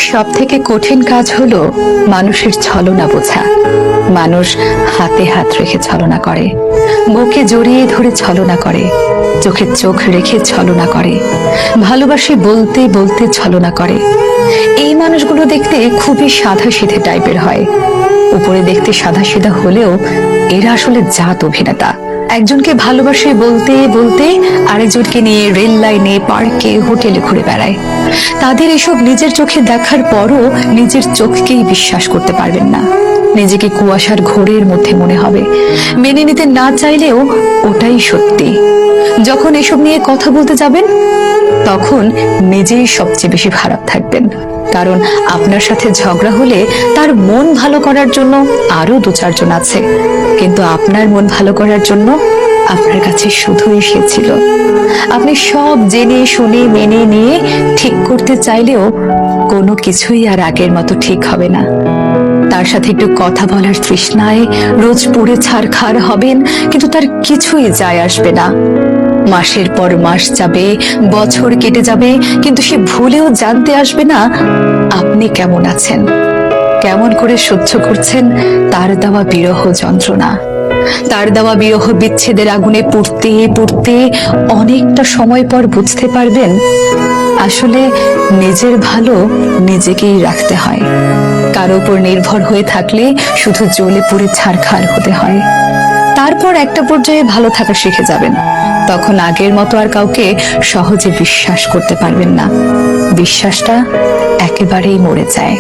সবথেকে কঠিন কাজ হলো মানুষের ছলনা বোঝা। মানুষ হাতে হাত রেখে ছলনা করে, বুকে জড়িয়ে ধরে ছলনা করে, চোখে চোখ রেখে ছলনা করে, ভালোবাসি বলতে বলতে ছলনা করে। এই মানুষগুলো দেখতে খুবই সাধাসিধে টাইপের হয়। উপরে দেখতে সাধাসিধা হলেও এরা আসলে জাত অভিনেতা। একজনকে ভালোবাসে বলতে বলতে আরেকজনকে নিয়ে রেল লাইনে, পার্কে, হোটেলে ঘুরে বেড়ায়। তাদের এসব নিজের চোখে দেখার পরও নিজের চোখকেই বিশ্বাস করতে পারবেন না। নিজেকে কুয়াশার ঘোরের মধ্যে মনে হবে, মেনে নিতে না চাইলেও ওটাই সত্যি। যখন এসব নিয়ে কথা বলতে যাবেন তখন নিজেই সবচেয়ে বেশি খারাপ থাকবেন, কারণ আপনার সাথে ঝগড়া হলে তার মন ভালো করার জন্য আরো দু চারজন আছে, কিন্তু আপনার মন ভালো করার জন্য আপনার কাছে শুধুই সে ছিল। আপনি সব জেনে শুনে মেনে নিয়ে ঠিক করতে চাইলেও কোনো কিছুই আর আগের মতো ঠিক হবে না। তার সাথে একটু কথা বলার তৃষ্ণায় রোজ পুড়ে ছারখার হবেন, কিন্তু তার কিছুই যায় আসবে না। মাসের পর মাস যাবে, বছর কেটে যাবে, কিন্তু সে ভুলেও জানতে আসবে না আপনি কেমন আছেন, কেমন করে সহ্য করছেন তার দেওয়া বিরহ যন্ত্রণা। তার দেওয়া বিরহ বিচ্ছেদের আগুনে পুড়তে পুড়তে অনেকটা সময় পর বুঝতে পারবেন আসলে নিজের ভালো নিজেকেই রাখতে হয়। কারো উপর নির্ভর হয়ে থাকলে শুধু জ্বলে পুড়ে ছারখার হতে হয়। তারপর একটা পর্যায়ে ভালো থাকা শিখে যাবেন, তখন আগের মতো আর কাউকে সহজে বিশ্বাস করতে পারবেন না। বিশ্বাসটা একেবারেই মরে যায়।